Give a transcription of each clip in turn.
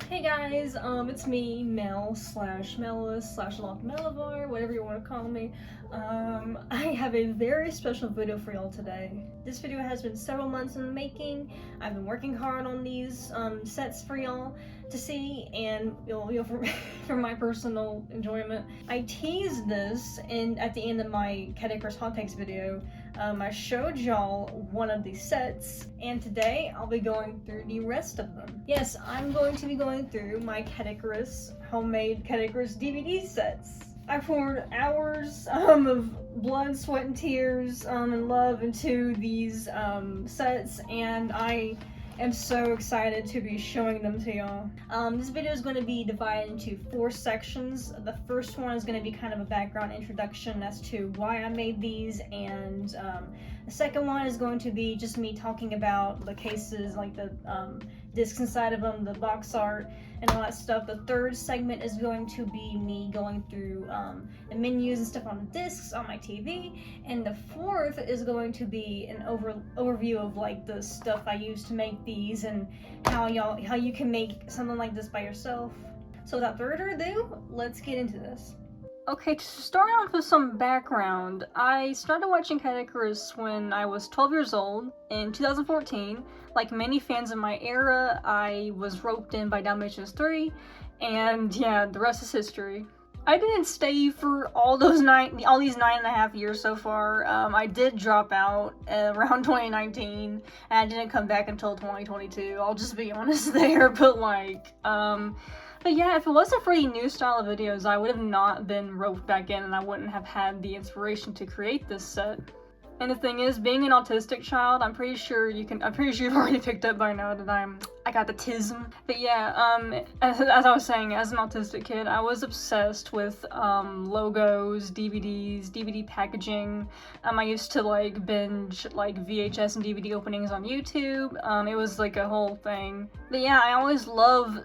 Hey guys, it's me, Mel slash Mellis slash Lock Melivar, whatever you want to call me. I have a very special video for y'all today. This video has been several months in the making. I've been working hard on these sets for y'all to see, and for my personal enjoyment. I teased this at the end of my caddicarus hot takes video. I showed y'all one of these sets, and today I'll be going through the rest of them. Yes, I'm going to be going through my homemade caddicarus DVD sets. I poured hours of blood, sweat, and tears and love into these sets, and I am so excited to be showing them to y'all. This video is going to be divided into 4 sections. The first one is going to be kind of a background introduction as to why I made these, and the second one is going to be just me talking about the cases, like the discs inside of them, the box art, and all that stuff. The third segment is going to be me going through the menus and stuff on the discs on my TV, and the fourth is going to be an overview of like the stuff I use to make these and how you can make something like this by yourself. So without further ado, let's get into this. Okay, to start off with some background, I started watching caddicarus when I was 12 years old in 2014. Like many fans of my era, I was roped in by Dalmatians 3, and yeah, the rest is history. I didn't stay for all these 9.5 years so far. I did drop out around 2019, and I didn't come back until 2022. I'll just be honest there, But yeah, if it wasn't for the new style of videos, I would have not been roped back in, and I wouldn't have had the inspiration to create this set. And the thing is, being an autistic child, I'm pretty sure you've already picked up by now that I got the tism. But yeah, as I was saying, as an autistic kid, I was obsessed with logos, DVDs, DVD packaging. I used to like binge like VHS and DVD openings on YouTube. It was like a whole thing. But yeah, I always loved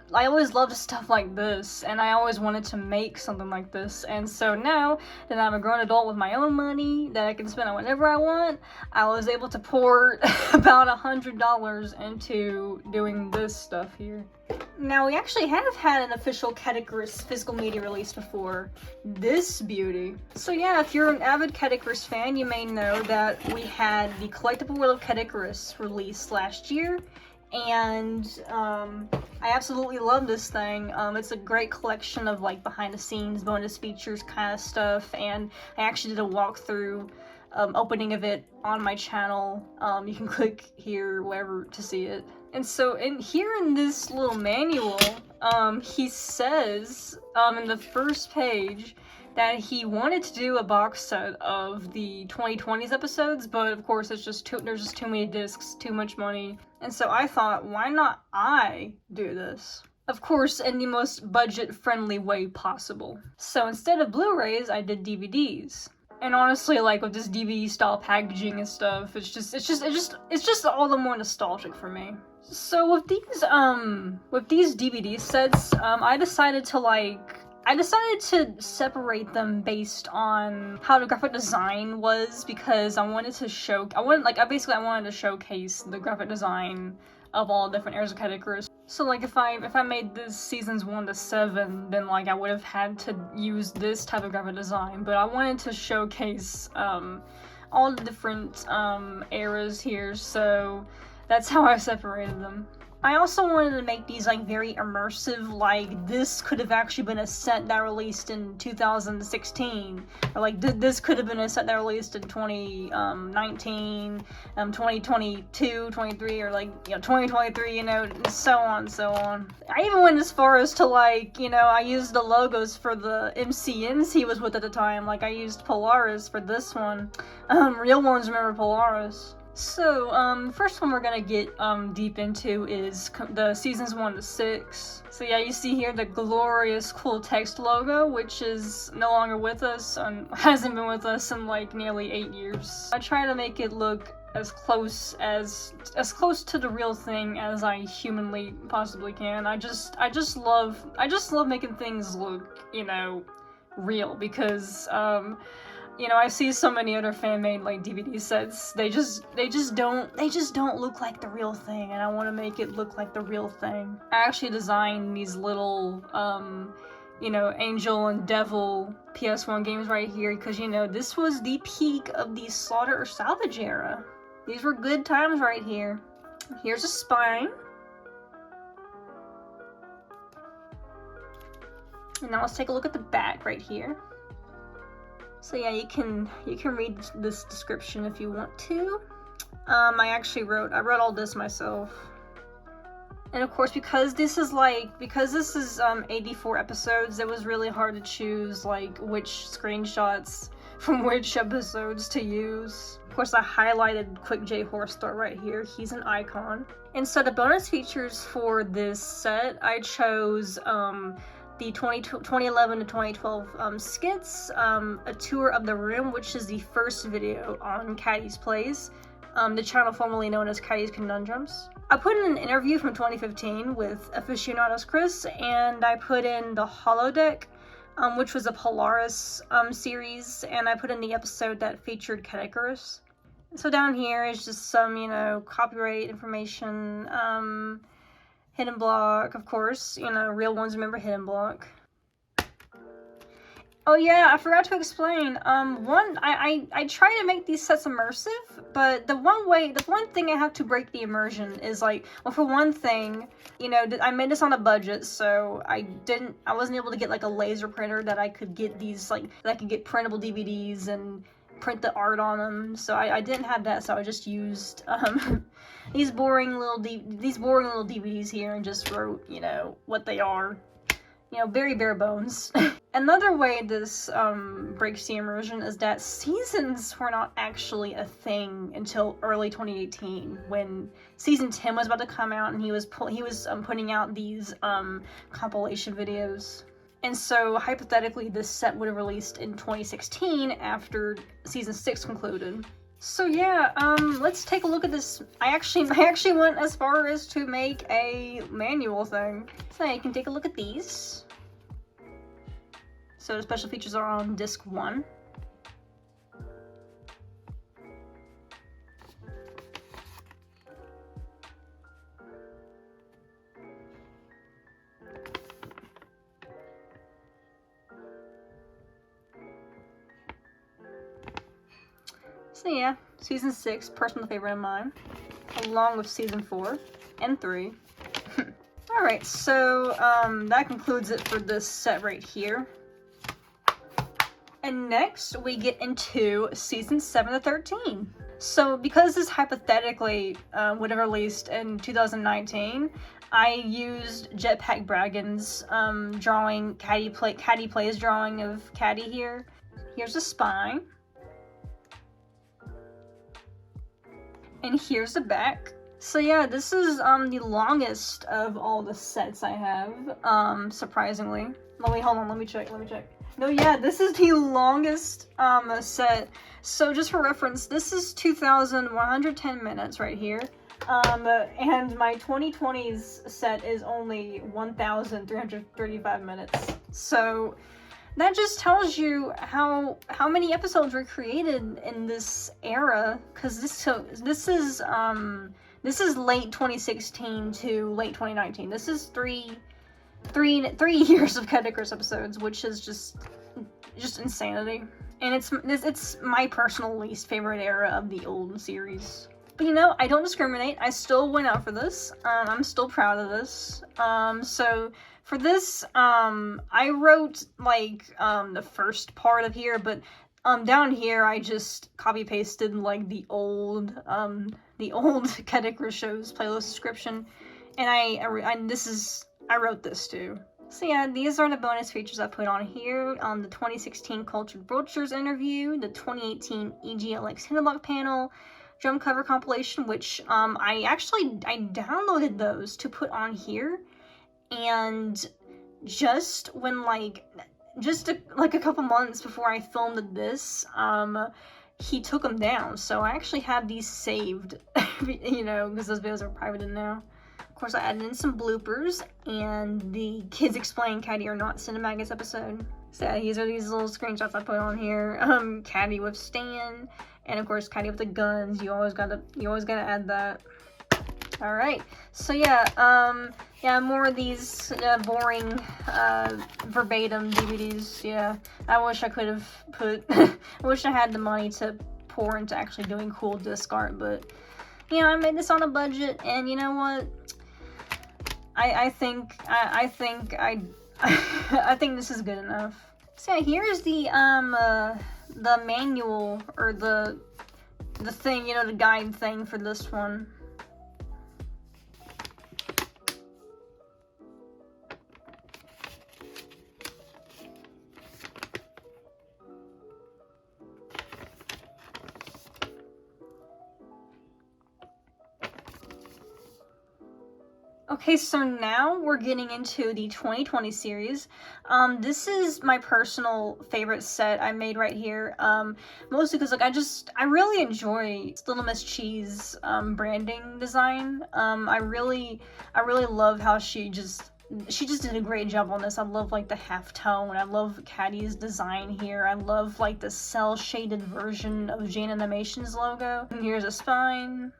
stuff like this, and I always wanted to make something like this. And so now that I'm a grown adult with my own money that I can spend on whatever I want, I was able to pour about $100 into doing this stuff here. Now, we actually have had an official caddicarus physical media release before, this beauty. So yeah, if you're an avid caddicarus fan, you may know that we had the Collectible World of Caddicarus released last year, and I absolutely love this thing. It's a great collection of like behind the scenes, bonus features kind of stuff, and I actually did a walkthrough opening of it on my channel. You can click here, wherever, to see it. And so in this little manual, he says in the first page that he wanted to do a box set of the 2020s episodes, but of course there's just too many discs, too much money. And so I thought, why not I do this? Of course, in the most budget-friendly way possible. So instead of Blu-rays, I did DVDs. And honestly, like with this DVD style packaging and stuff, it's just all the more nostalgic for me. So with these DVD sets, I decided to separate them based on how the graphic design was, because I wanted to showcase the graphic design of all different eras of caddicarus. So like if I made this seasons 1 to 7, then like I would have had to use this type of graphic design, but I wanted to showcase all the different eras here, so that's how I separated them. I also wanted to make these like very immersive, like this could have actually been a set that released in 2016, or like this could have been a set that released in 2019, 2022, 23, or like 2023, and so on and so on. I even went as far as to like, I used the logos for the MCNs he was with at the time. Like I used Polaris for this one. Real ones remember Polaris. So, first one we're gonna get deep into is the seasons 1 to 6. So yeah, you see here the glorious cool text logo, which is no longer with us and hasn't been with us in like nearly 8 years. I try to make it look as close to the real thing as I humanly possibly can. I just love making things look, real, because You know, I see so many other fan-made like DVD sets. They just don't look like the real thing, and I want to make it look like the real thing. I actually designed these little you know, Angel and Devil PS1 games right here because, you know, this was the peak of the slaughter or salvage era. These were good times right here. Here's a spine. And now let's take a look at the back right here. So yeah, you can read this description if you want to. I wrote all this myself. And of course, because this is 84 episodes, it was really hard to choose like which screenshots from which episodes to use. Of course, I highlighted Quick J Horstar right here. He's an icon. And so the bonus features for this set, I chose the 2011 to 2012 skits, a tour of the room, which is the first video on Caddy's Plays, the channel formerly known as Caddy's Conundrums. I put in an interview from 2015 with Aficionados Chris, and I put in the holodeck, which was a Polaris series, and I put in the episode that featured caddicarus. So down here is just some, you know, copyright information, Hidden Block, of course, you know, real ones remember Hidden Block. Oh yeah, I forgot to explain, I try to make these sets immersive, but the one thing I have to break the immersion is like, well, for one thing, you know, I made this on a budget, so I wasn't able to get like a laser printer that I could get these, like, that I could get printable DVDs and print the art on them, so I didn't have that, so I just used, these boring little DVDs here and just wrote, you know, what they are. You know, very bare bones. Another way this breaks the immersion is that seasons were not actually a thing until early 2018, when season 10 was about to come out, and he was putting out these compilation videos. And so hypothetically, this set would have released in 2016 after season 6 concluded. So yeah, let's take a look at this. I actually went as far as to make a manual thing. So you can take a look at these. So the special features are on disc 1. So yeah, season 6, personal favorite of mine, along with season 4 and 3. Alright, so that concludes it for this set right here. And next we get into season 7 to 13. So because this hypothetically would have released in 2019, I used Jetpack Braggins drawing, Caddy Plays drawing of Caddy here. Here's the spine. And here's the back. So yeah, this is the longest of all the sets I have, surprisingly. Hold on, let me check. No, yeah, this is the longest set. So just for reference, this is 2,110 minutes right here. And my 2020's set is only 1,335 minutes. So that just tells you how many episodes were created in this era, because this is late 2016 to late 2019. This is three years of caddicarus episodes, which is just insanity. And it's my personal least favorite era of the old series. But you know, I don't discriminate. I still went out for this. I'm still proud of this. So for this, I wrote like the first part of here, but down here I just copy pasted like the old caddicarus shows playlist description, and I wrote this too. So yeah, these are the bonus features I put on here. The 2016 Cultured Vultures interview, the 2018 EGLX Hidden Block panel, drum cover compilation, which I downloaded those to put on here, and just when a couple months before I filmed this, he took them down. So I actually have these saved, you know, because those videos are private now. Of course, I added in some bloopers and the Kids Explain Caddy or Not Cinemaggots episode. So yeah, these are these little screenshots I put on here. Caddy with Stan, and of course Caddy with the guns. You always gotta add that. All right, so yeah, yeah, more of these boring verbatim DVDs. Yeah, I wish I could have put. I wish I had the money to pour into actually doing cool disc art, but you know, I made this on a budget, and you know what? I think I think this is good enough. So yeah, here's the manual, or the thing, you know, the guide thing for this one. Okay, so now we're getting into the 2020 series. This is my personal favorite set I made right here. Mostly because like I really enjoy Little Miss Cheese branding design. I really love how she just did a great job on this. I love like the half tone. I love Caddy's design here. I love like the cell shaded version of Jane Animation's logo. And here's a spine.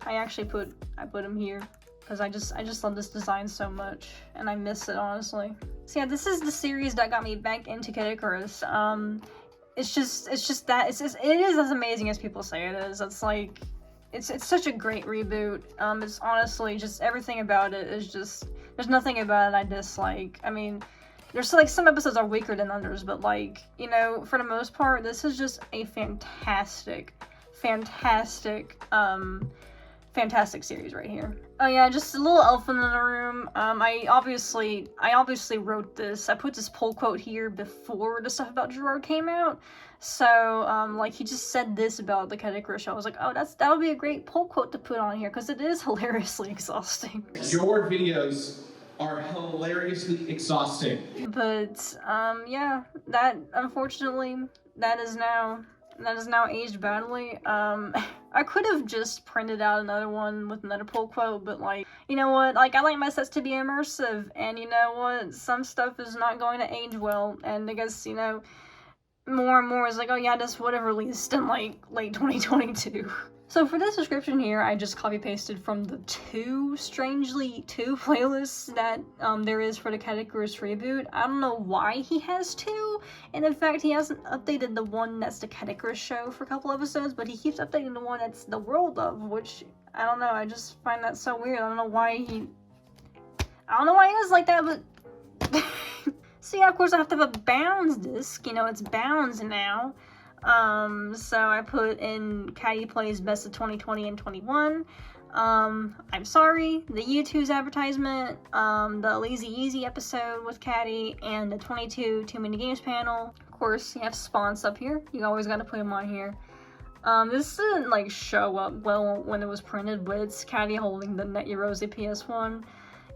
I put him here because I just love this design so much, and I miss it, honestly. So yeah, this is the series that got me back into caddicarus. It is as amazing as people say it is. It's like, it's such a great reboot. It's honestly just everything about it is just, there's nothing about it I dislike. I mean, there's like some episodes are weaker than others, but like, you know, for the most part, this is just a fantastic series right here. Oh yeah, just a little elephant in the room. I obviously wrote this. I put this pull quote here before the stuff about Gerard came out. So, like, he just said this about the caddicarus show. I was like, oh, that would be a great pull quote to put on here, because it is hilariously exhausting. Your videos are hilariously exhausting. But, yeah, that, unfortunately, that is now aged badly. I could have just printed out another one with another pull quote, but like, you know what, like, I like my sets to be immersive, and you know what, some stuff is not going to age well, and I guess, you know, more and more is like, oh yeah, this would have released in like late 2022. So for this description here, I just copy pasted from the two playlists that there is for the caddicarus reboot. I don't know why he has two, and in fact he hasn't updated the one that's the caddicarus show for a couple episodes, but he keeps updating the one that's the world of, which, I don't know, I just find that so weird. I don't know why he is like that, but so yeah, of course I have to have a Bounds disc, you know, it's Bounds now. So I put in Caddy Plays Best of 2020 and 21. I'm sorry, the U2's advertisement, the Lazy Easy episode with Caddy, and the 22 Too Many Games panel. Of course, you have Spawns up here. You always gotta put them on here. This didn't like show up well when it was printed, but it's Caddy holding the Net Your Rosie PS1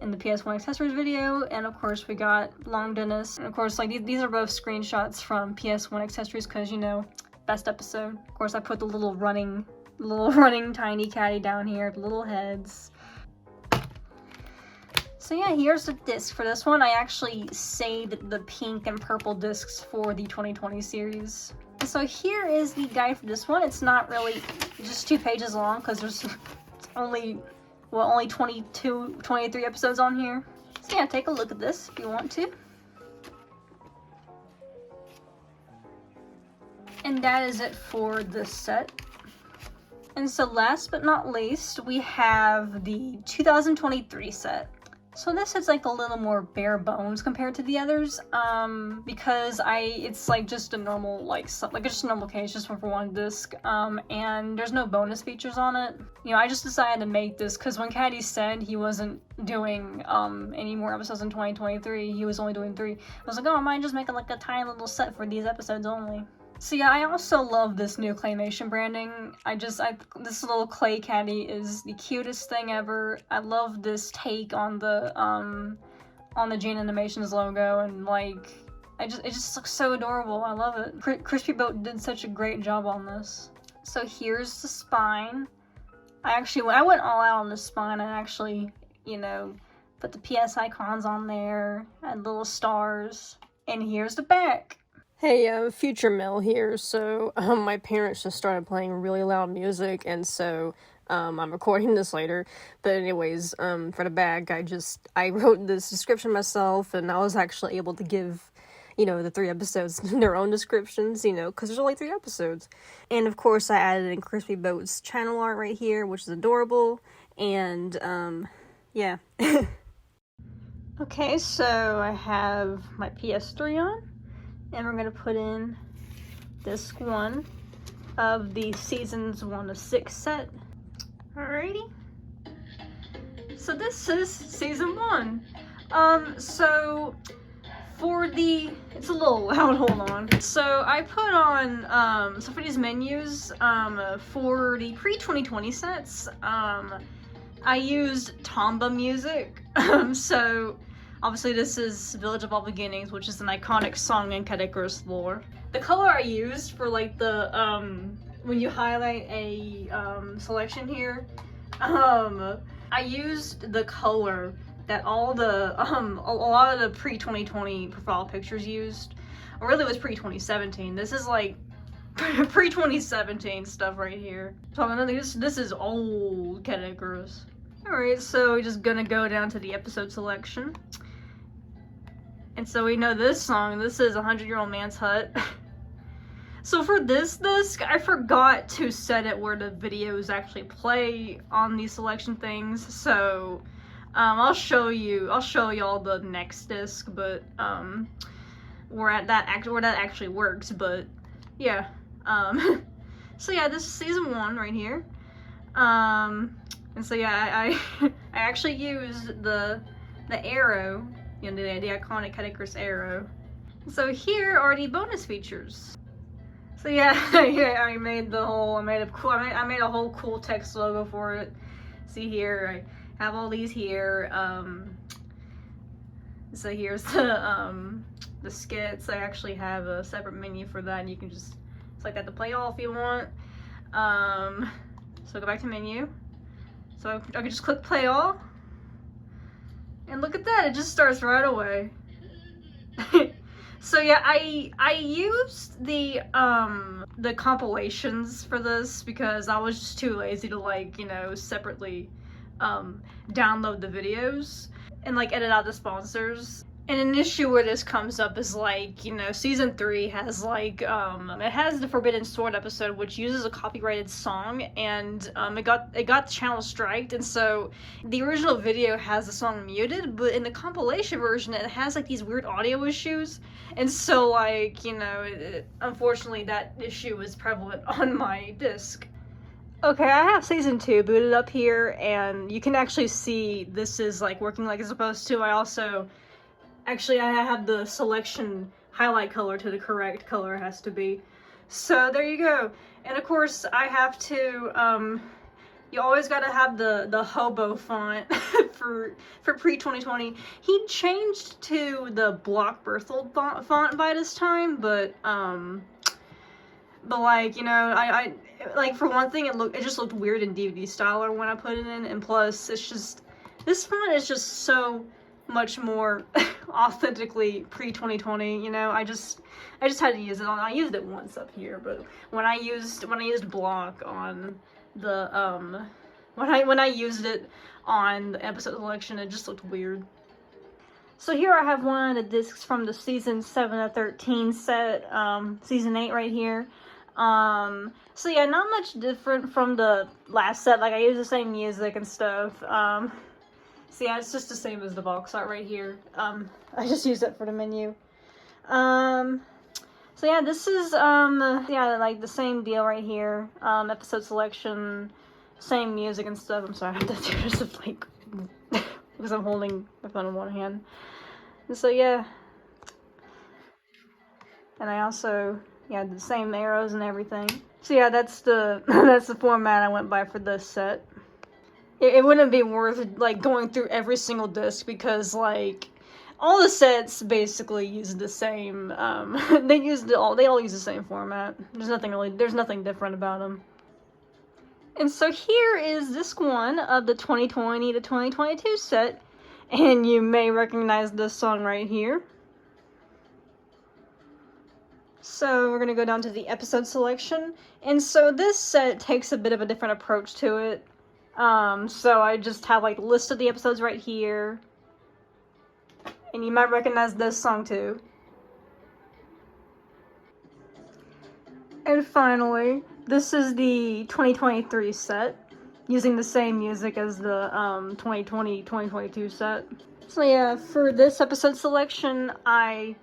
in the PS1 accessories video, and of course we got Long Dennis, and of course like these are both screenshots from PS1 accessories, because you know, best episode. Of course I put the little running tiny Caddy down here, the little heads. So yeah, here's the disc for this one. I actually saved the pink and purple discs for the 2020 series. So here is the guide for this one. It's not really, just 2 pages long, because there's only 23 episodes on here. So yeah, take a look at this if you want to. And that is it for this set. And so last but not least, we have the 2023 set. So this is like a little more bare bones compared to the others, because it's like just a normal, just a normal case, just one for one disc, and there's no bonus features on it. You know, I just decided to make this because when Caddy said he wasn't doing any more episodes in 2023, he was only doing 3. I was like, oh, I might just make like a tiny little set for these episodes only. So yeah, I also love this new claymation branding. This little clay caddy is the cutest thing ever. I love this take on the Jane Animations logo, and like, it just looks so adorable. I love it. Crispy Boat did such a great job on this. So here's the spine. I went all out on the spine. I actually, you know, put the PS icons on there, and little stars. And here's the back. Hey, future Mel here. So, my parents just started playing really loud music, and so, I'm recording this later. But anyways, for the back, I wrote this description myself, and I was actually able to give, the 3 episodes their own descriptions, because there's only 3 episodes. And of course, I added in Crispy Boat's channel art right here, which is adorable, and, yeah. Okay, so I have my PS3 on. And we're going to put in disc 1 of the seasons 1 to 6 set. Alrighty. So this is season 1. So it's a little loud, hold on. So I put on, so for these menus, for the pre-2020 sets, I used Tomba music. So obviously this is Village of All Beginnings, which is an iconic song in caddicarus lore. The color I used for like the, when you highlight a selection here, I used the color that a lot of the pre-2020 profile pictures used. Or really it was pre-2017. This is like pre-2017 stuff right here. So this is old caddicarus. Alright, so we're just gonna go down to the episode selection. And so we know this song, this is 100-Year-Old Man's Hut. So for this disc, I forgot to set it where the videos actually play on these selection things. So I'll show y'all the next disc, but where that actually works. But yeah, so yeah, this is season 1 right here. And so yeah, I actually used the arrow, the iconic caddicarus arrow. So here are the bonus features. So yeah, I made a whole cool text logo for it. See here, I have all these here. So here's the skits. I actually have a separate menu for that, and you can just select that to play all if you want. So go back to menu. So I can just click play all, and look at that, it just starts right away. So yeah, I used the compilations for this because I was just too lazy to separately download the videos and edit out the sponsors. And an issue where this comes up is season 3 has it has the Forbidden Sword episode, which uses a copyrighted song, and it got the channel striked, and so the original video has the song muted, but in the compilation version it has these weird audio issues, and so unfortunately that issue is prevalent on my disc. Okay, I have season 2 booted up here, and you can actually see this is working like it's supposed to. I have the selection highlight color to the correct color it has to be. So there you go. And of course I have to, you always gotta have the hobo font for pre-2020. He changed to the Block Berthold font by this time, but I for one thing, it just looked weird in DVD style when I put it in, and plus this font is just so much more authentically pre-2020, I just had to use it I used it once up here, but when I used Block on the when I used it on the episode selection, it just looked weird. So here I have one of the discs from the season 7 of 13 set, season 8 right here. So yeah, not much different from the last set, I use the same music and stuff. So yeah, it's just the same as the box art right here. I just used it for the menu. So yeah, this is, the same deal right here. Episode selection, same music and stuff. I'm sorry, I have to do this because I'm holding my phone in one hand. And so yeah. And I also, the same arrows and everything. So yeah, that's the, that's the format I went by for this set. It wouldn't be worth going through every single disc because all the sets basically use the same they all use the same format. There's nothing different about them. And so here is disc 1 of the 2020 to 2022 set, and you may recognize this song right here. So we're gonna go down to the episode selection, and so this set takes a bit of a different approach to it. So I just have like the list of the episodes right here, and you might recognize this song too. And finally, this is the 2023 set, using the same music as the 2020-2022 set. So yeah, for this episode selection, I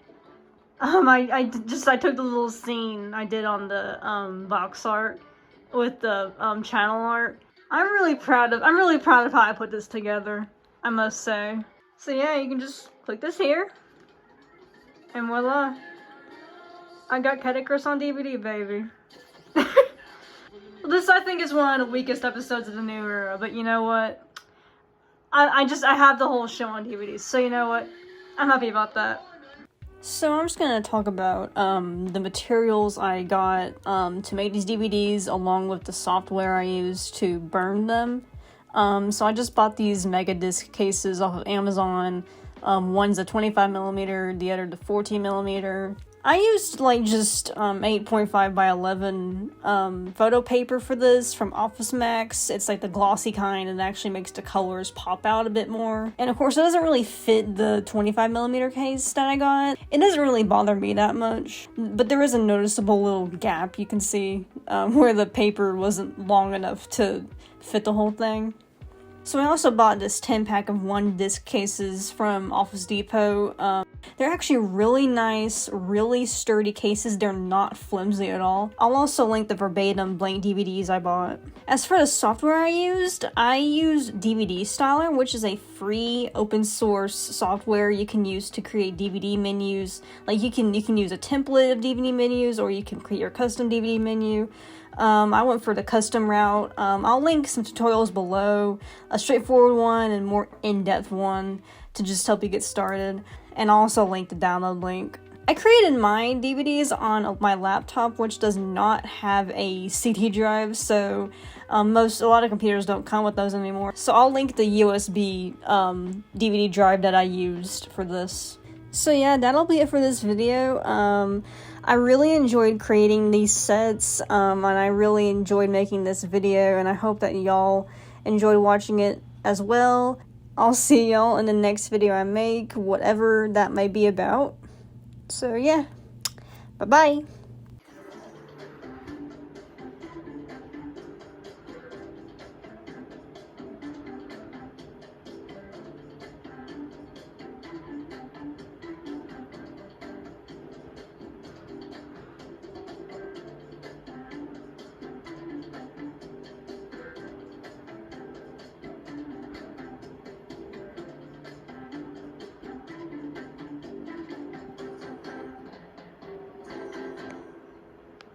took the little scene I did on the box art with the channel art. I'm really proud of how I put this together, I must say. So yeah, you can just click this here, and voila, I got Caddicarus on DVD, baby. This I think is one of the weakest episodes of the new era, but you know what? I have the whole show on DVD, so you know what? I'm happy about that. So I'm just gonna talk about the materials I got to make these DVDs, along with the software I used to burn them. So I just bought these mega disc cases off of Amazon. One's a 25mm, the other the 14mm. I used like just 8.5 by 11 photo paper for this from Office Max. It's like the glossy kind, and it actually makes the colors pop out a bit more. And of course, it doesn't really fit the 25mm case that I got. It doesn't really bother me that much, but there is a noticeable little gap you can see where the paper wasn't long enough to fit the whole thing. So I also bought this 10-pack of 1-disc cases from Office Depot. They're actually really nice, really sturdy cases. They're not flimsy at all. I'll also link the verbatim blank DVDs I bought. As for the software I used DVD Styler, which is a free open source software you can use to create DVD menus. Like you can use a template of DVD menus, or you can create your custom DVD menu. I went for the custom route. I'll link some tutorials below, a straightforward one and more in-depth one to just help you get started, and I'll also link the download link. I created my DVDs on my laptop, which does not have a CD drive, so a lot of computers don't come with those anymore. So I'll link the USB DVD drive that I used for this. So yeah, that'll be it for this video. I really enjoyed creating these sets, and I really enjoyed making this video, and I hope that y'all enjoyed watching it as well. I'll see y'all in the next video I make, whatever that may be about. So yeah, bye-bye.